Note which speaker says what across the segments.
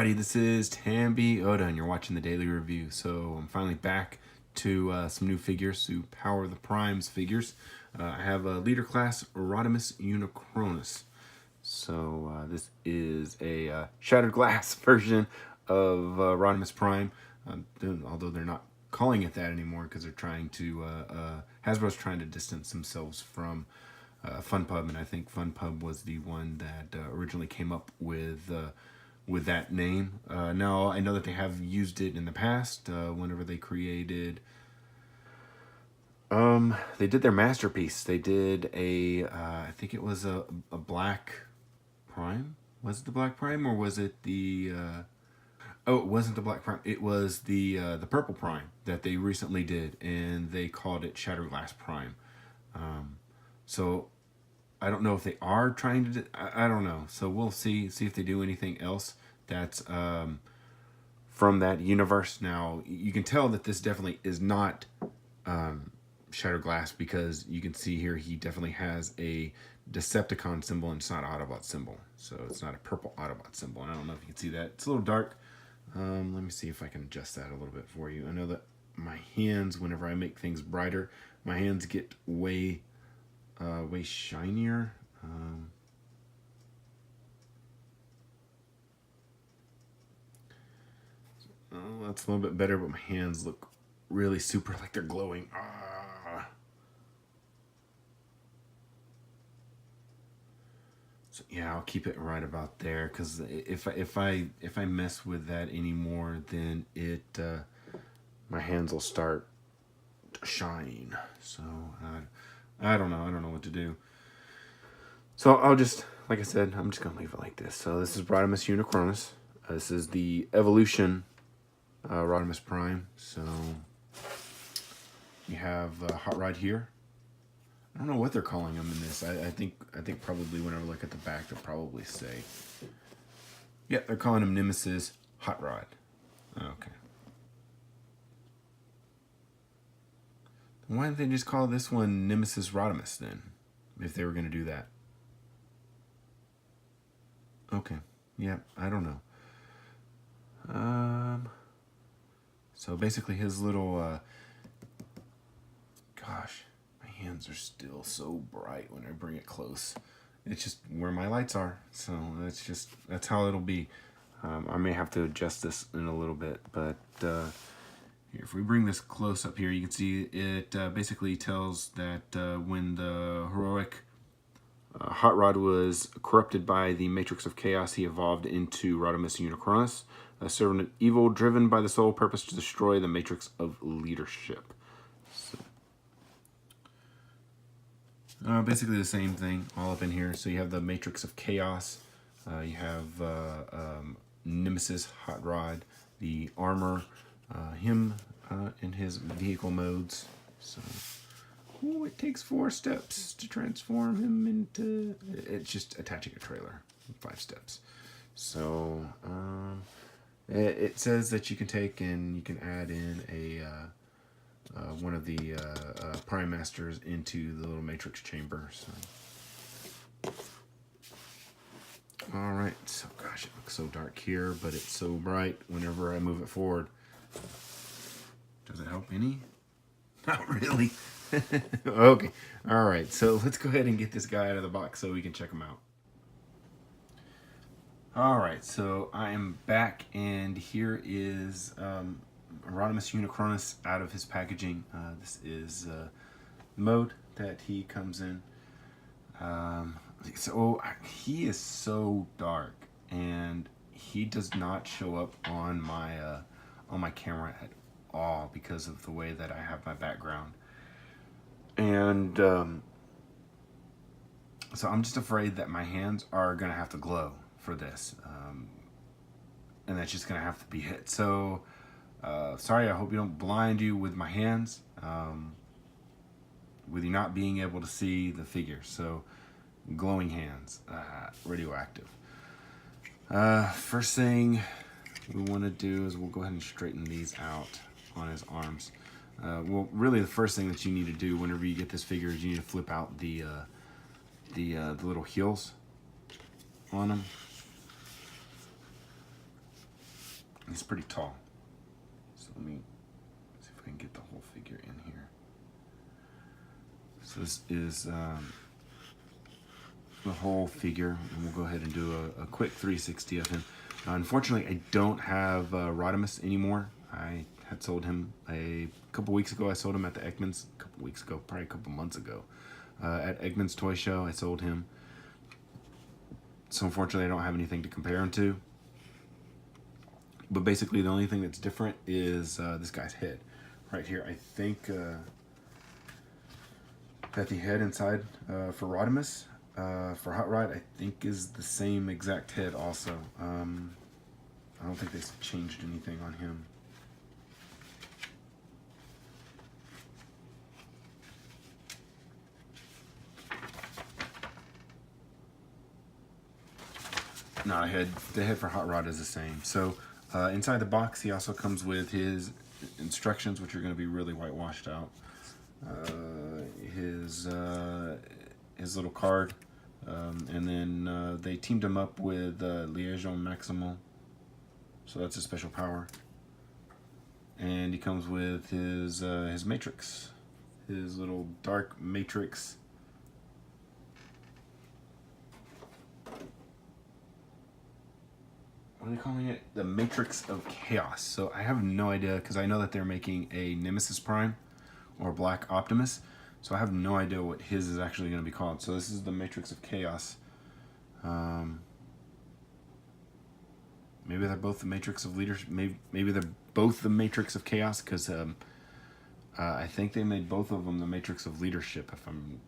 Speaker 1: everybody, this is Tamby Oda and you're watching the Daily Review. So I'm finally back to some new figures, to Power of the Primes figures. I have a leader class Rodimus Unicronus. So this is a shattered glass version of Rodimus Prime, although they're not calling it that anymore because they're trying to, Hasbro's trying to distance themselves from FunPub, and I think FunPub was the one that originally came up with that name. Now, I know that they have used it in the past whenever they created... they did their masterpiece. They did a, I think it was a Black Prime? Was it the Black Prime, or was it the... Oh, it wasn't the Black Prime. It was the Purple Prime that they recently did, and they called it Shattered Glass Prime. So I don't know if they are trying to... I don't know. So we'll see if they do anything else that's from that universe. Now, you can tell that this definitely is not Shattered Glass, because you can see here he definitely has a Decepticon symbol, and it's not an Autobot symbol. So it's not a purple Autobot symbol. And I don't know if you can see that. It's a little dark. Let me see if I can adjust that a little bit for you. I know that my hands, whenever I make things brighter, my hands get way shinier. Oh, that's a little bit better, but my hands look really super like they're glowing. So yeah, I'll keep it right about there, because if I mess with that anymore, then my hands will start to shine. So I don't know what to do. So I'll just, like I said, I'm just gonna leave it like this. So this is Rodimus Unicronus. This is the Evolution Rodimus Prime. So you have Hot Rod here. I don't know what they're calling him in this. I think probably whenever I look at the back, they'll probably say, yeah, they're calling him Nemesis Hot Rod. Okay. Why didn't they just call this one Nemesis Rodimus then, if they were going to do that? Okay. Yeah, I don't know. So basically his little, gosh, my hands are still so bright when I bring it close. It's just where my lights are. So that's how it'll be. I may have to adjust this in a little bit, but here, if we bring this close up here, you can see it basically tells that when the heroic Hot Rod was corrupted by the Matrix of Chaos, he evolved into Rodimus Unicronus, a servant of evil driven by the sole purpose to destroy the Matrix of Leadership. So, basically the same thing all up in here. So you have the Matrix of Chaos, you have Nemesis Hot Rod, the armor, him in his vehicle modes. So, ooh, it takes 4 steps to transform him into... It's just attaching a trailer, 5 steps. So it says that you can take and you can add in a one of the Prime Masters into the little Matrix chamber. So, all right. So gosh, it looks so dark here, but it's so bright whenever I move it forward. Does it help any? Not really. Okay. All right. So let's go ahead and get this guy out of the box so we can check him out. All right. So I am back, and here is Rodimus Unicronus out of his packaging. This is the mode that he comes in. So he is so dark, and he does not show up on my camera at all because of the way that I have my background. And so I'm just afraid that my hands are gonna have to glow for this, and that's just gonna have to be it. So sorry, I hope you don't blind you with my hands, with you not being able to see the figure. So glowing hands, radioactive. First thing we want to do is we'll go ahead and straighten these out on his arms. Well, really the first thing that you need to do whenever you get this figure is you need to flip out the little heels on him. He's pretty tall. So let me see if I can get the whole figure in here. So this is the whole figure, and we'll go ahead and do a quick 360 of him. Unfortunately, I don't have Rodimus anymore. I had sold him a couple weeks ago. I sold him at the Ekman's a couple weeks ago, probably a couple months ago. At Eggman's Toy Show, I sold him. So unfortunately, I don't have anything to compare him to. But basically, the only thing that's different is this guy's head. Right here, I think that the head inside for Rodimus, for Hot Rod, I think is the same exact head also. I don't think they changed anything on him. No, the head for Hot Rod is the same. So inside the box, he also comes with his instructions, which are going to be really whitewashed out. His little card, and then they teamed him up with Liaison Maximal. So that's a special power. And he comes with his matrix, his little dark matrix. What are they calling it? The Matrix of Chaos. So I have no idea, because I know that they're making a Nemesis Prime or Black Optimus. So I have no idea what his is actually going to be called. So this is the Matrix of Chaos. Maybe they're both the Matrix of Leadership. Maybe they're both the Matrix of Chaos, because I think they made both of them the Matrix of Leadership, if I'm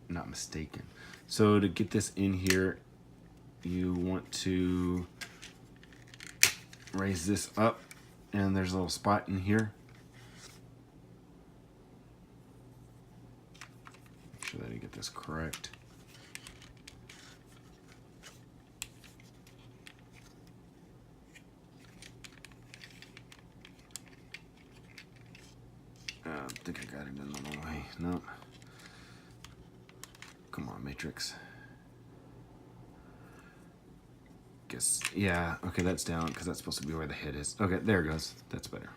Speaker 1: not mistaken. So to get this in here, you want to raise this up, and there's a little spot in here. Make sure that I get this correct. I think I got it in the wrong way. Nope. Come on, Matrix. Guess, yeah, okay, that's down, because that's supposed to be where the head is. Okay, there it goes. That's better.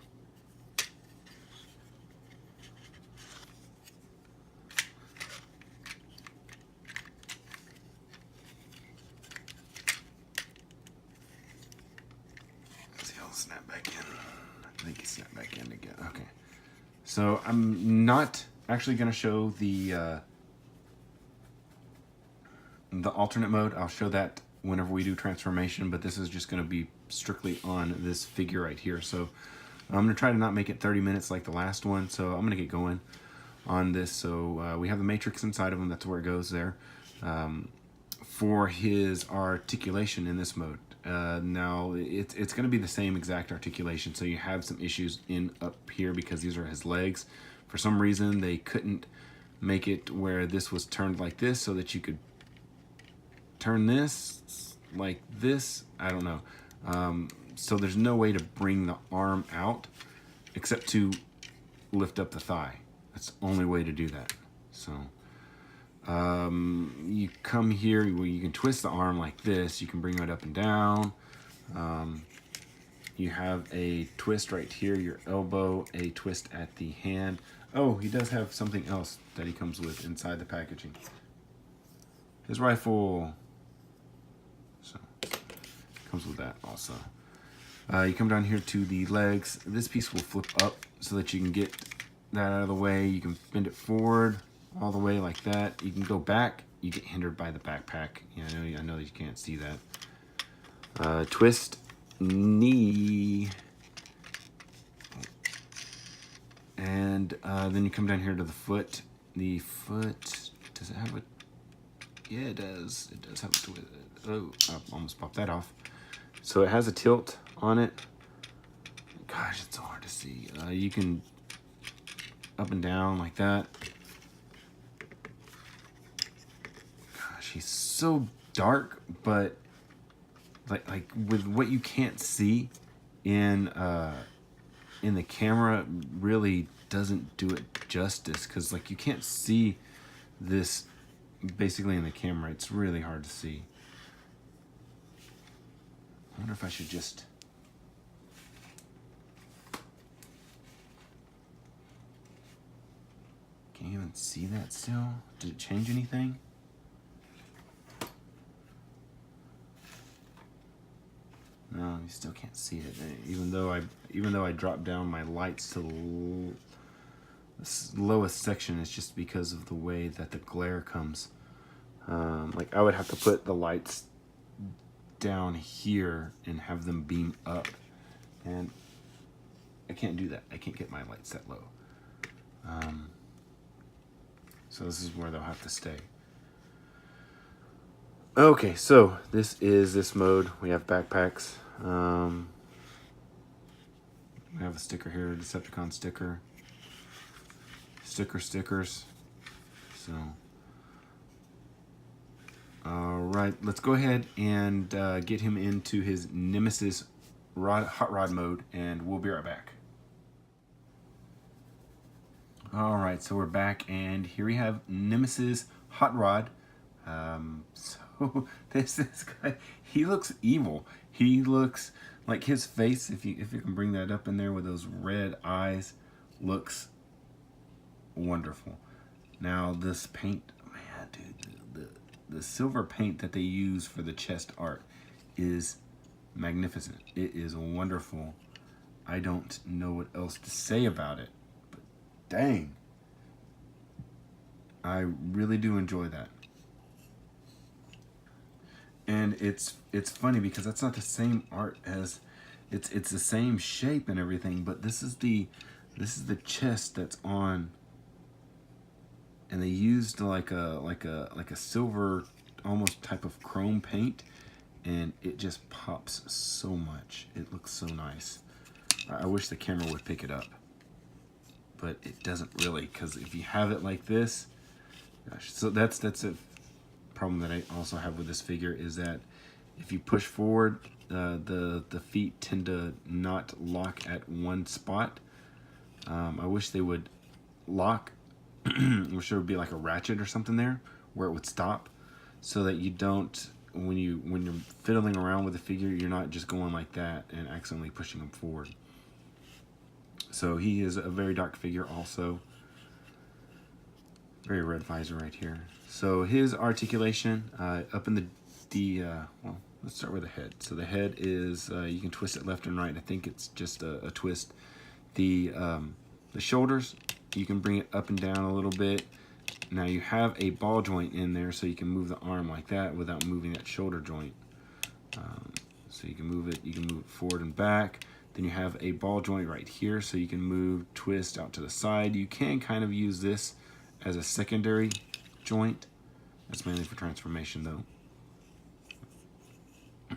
Speaker 1: See, I'll snap back in. I think he snapped back in again. Okay. So I'm not actually going to show the alternate mode. I'll show that whenever we do transformation, but this is just going to be strictly on this figure right here. So I'm going to try to not make it 30 minutes like the last one, so I'm going to get going on this. So we have the matrix inside of him, that's where it goes there. For his articulation in this mode, now it's going to be the same exact articulation, so you have some issues in up here because these are his legs. For some reason they couldn't make it where this was turned like this so that you could turn this like this. I don't know. So there's no way to bring the arm out except to lift up the thigh. That's the only way to do that. So you come here, well, you can twist the arm like this. You can bring it up and down. You have a twist right here, your elbow, a twist at the hand. Oh, he does have something else that he comes with inside the packaging. His rifle. So, comes with that also. You come down here to the legs. This piece will flip up so that you can get that out of the way. You can bend it forward all the way like that. You can go back. You get hindered by the backpack. Yeah, I know that you can't see that. Twist knee. And then you come down here to the foot. The foot, does it have a, yeah, it does. It does have a twist. Oh, I almost popped that off. So it has a tilt on it. Gosh, it's so hard to see. You can up and down like that. Gosh, he's so dark, but like with what you can't see in the camera really doesn't do it justice, because like you can't see this basically in the camera. It's really hard to see. I wonder if I should just Can you even see that still? Did it change anything? No, you still can't see it. Even though I dropped down my lights to the lowest section, it's just because of the way that the glare comes. Like I would have to put the lights down here and have them beam up, and I can't do that. I can't get my lights that low. So this is where they'll have to stay. Okay, so this is this mode. We have backpacks. We have a sticker here, Decepticon sticker. Stickers. So, all right, let's go ahead and get him into his Nemesis Hot Rod mode, and we'll be right back. All right, so we're back, and here we have Nemesis Hot Rod. So this guy, he looks evil. He looks like his face, if you can bring that up in there with those red eyes, looks wonderful. Now this paint, man, dude, the silver paint that they use for the chest art is magnificent. It is wonderful. I don't know what else to say about it, but dang, I really do enjoy that. And it's funny because that's not the same art as, it's the same shape and everything, but this is the chest that's on, and they used like a silver almost type of chrome paint, and it just pops so much. It looks so nice. I wish the camera would pick it up, but it doesn't really, because if you have it like this, gosh, so that's a problem that I also have with this figure, is that if you push forward, the feet tend to not lock at one spot. I wish they would lock. I wish there would be like a ratchet or something there where it would stop, so that you don't, when you're fiddling around with the figure, you're not just going like that and accidentally pushing them forward. So he is a very dark figure also. Very red visor right here. So his articulation, up in well, let's start with the head. So the head is, you can twist it left and right. I think it's just a twist. The shoulders, you can bring it up and down a little bit. Now you have a ball joint in there, so you can move the arm like that without moving that shoulder joint. So you can move it forward and back. Then you have a ball joint right here, so you can move, twist out to the side. You can kind of use this as a secondary joint. That's mainly for transformation though. I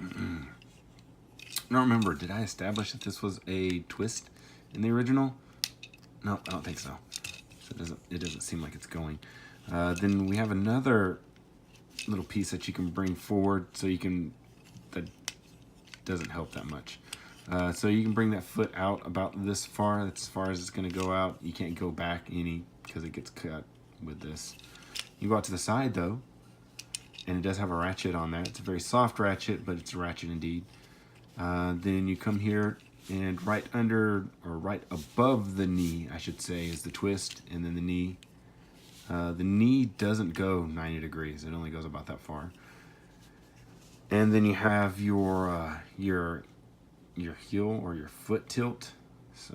Speaker 1: don't remember, did I establish that this was a twist in the original? No, I don't think so. So it doesn't seem like it's going. Then we have another little piece that you can bring forward, so you can, that doesn't help that much. So you can bring that foot out about this far. That's as far as it's going to go out. You can't go back any, because it gets cut with this. You go out to the side though, and it does have a ratchet on there. It's a very soft ratchet, but it's a ratchet indeed. Then you come here, and right under, or right above the knee, I should say, is the twist, and then the knee. The knee doesn't go 90 degrees. It only goes about that far. And then you have your heel or your foot tilt. So,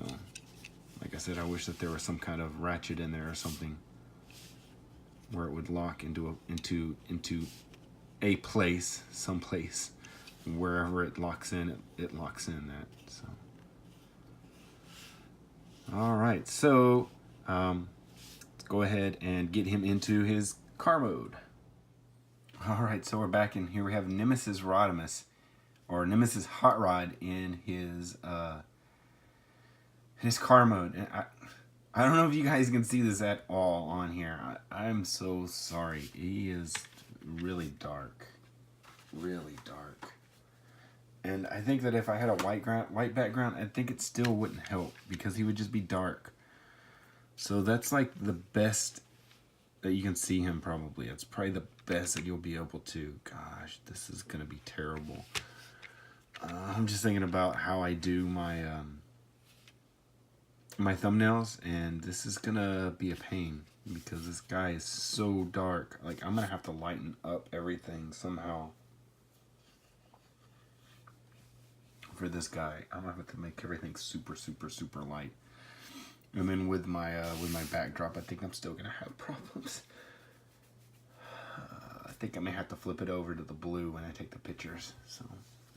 Speaker 1: like I said, I wish that there was some kind of ratchet in there or something where it would lock into a place, someplace, wherever it locks in, it locks in that. So, all right, so let's go ahead and get him into his car mode. All right, so we're back, and here we have Nemesis Rodimus, or Nemesis Hot Rod, in his car mode. And I don't know if you guys can see this at all on here. I'm so sorry. He is really dark. Really dark. And I think that if I had a white background, I think it still wouldn't help, because he would just be dark. So that's like the best that you can see him, probably. It's probably the best that you'll be able to. Gosh, this is going to be terrible. I'm just thinking about how I do my my thumbnails, and this is gonna be a pain because this guy is so dark. Like, I'm gonna have to lighten up everything somehow for this guy. I'm gonna have to make everything super, super, super light. And then with my backdrop, I think I'm still gonna have problems. I think I may have to flip it over to the blue when I take the pictures. So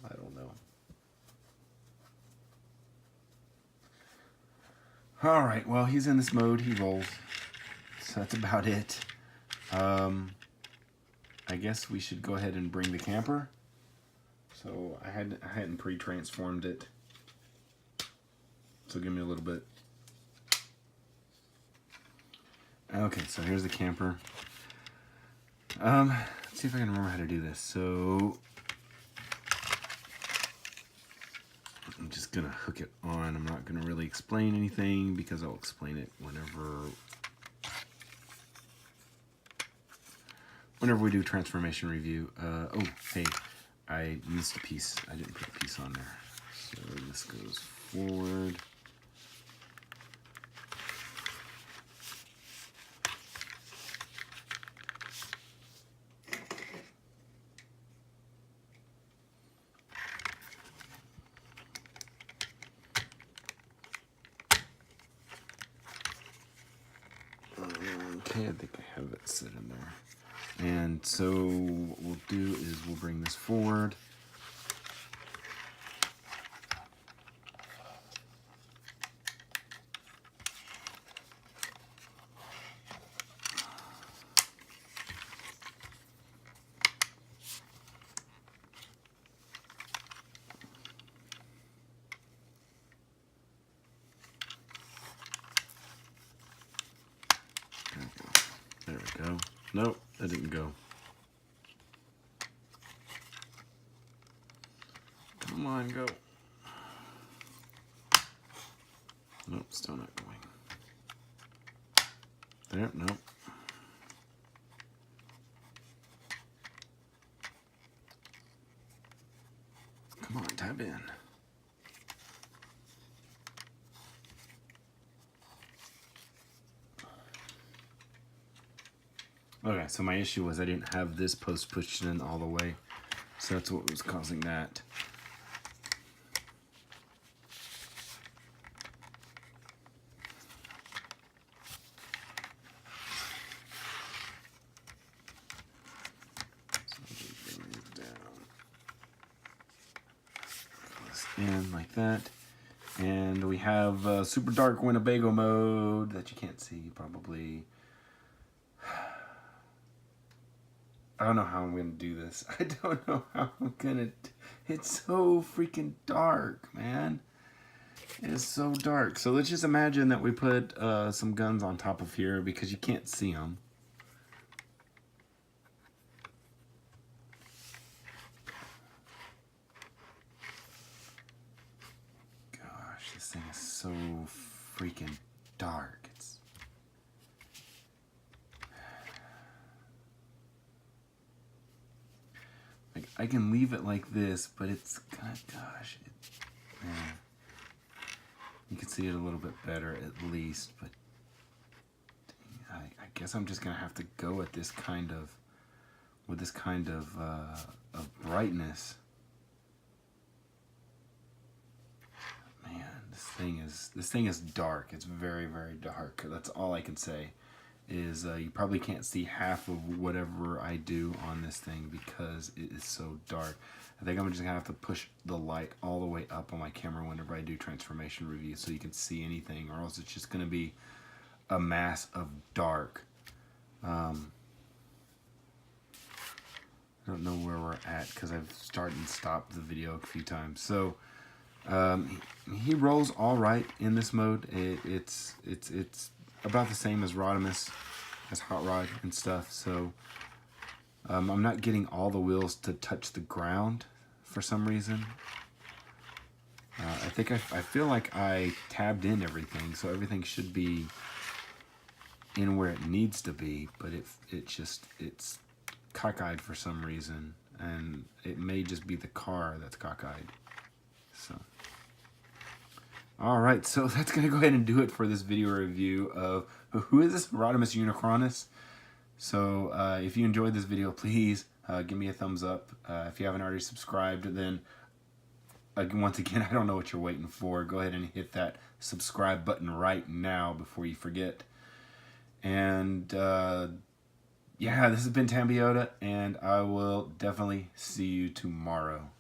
Speaker 1: I don't know. All right, well, he's in this mode. He rolls. So that's about it. I guess we should go ahead and bring the camper. So I hadn't pre-transformed it. So give me a little bit. Okay, so here's the camper. Let's see if I can remember how to do this. So I'm just gonna hook it on. I'm not gonna really explain anything because I'll explain it whenever we do transformation review. Oh, hey, I missed a piece. I didn't put a piece on there. So this goes forward. Okay, I think I have it set in there. And so what we'll do is we'll bring this forward. There we go. Nope, that didn't go. Come on, go. Nope, still not going. There, nope. Come on, tab in. Okay, so my issue was I didn't have this post pushed in all the way. So that's what was causing that. So I'll just bring these down. This in like that. And we have super dark Winnebago mode that you can't see probably. I don't know how I'm going to do this. I don't know how I'm going to... It's so freaking dark, man. It's so dark. So let's just imagine that we put some guns on top of here because you can't see them. Gosh, this thing is so freaking dark. It's... Like, I can leave it like this, but it's kind of, gosh, man. You can see it a little bit better at least, but I guess I'm just gonna have to go at this kind of, with this kind of brightness. Man, this thing is dark. It's very, very dark. That's all I can say. Is you probably can't see half of whatever I do on this thing because it is so dark. I think I'm just gonna have to push the light all the way up on my camera whenever I do transformation reviews so you can see anything, or else it's just gonna be a mass of dark. I don't know where we're at because I've started and stopped the video a few times. So he rolls all right in this mode. It's about the same as Rodimus, as Hot Rod and stuff. So I'm not getting all the wheels to touch the ground for some reason. I feel like I tabbed in everything, so everything should be in where it needs to be, but it's cockeyed for some reason, and it may just be the car that's cockeyed. So All right, so that's going to go ahead and do it for this video review of, who is this? Rodimus Unicronus. So if you enjoyed this video, please give me a thumbs up. If you haven't already subscribed, then once again, I don't know what you're waiting for. Go ahead and hit that subscribe button right now before you forget. And yeah, this has been Tambiota, and I will definitely see you tomorrow.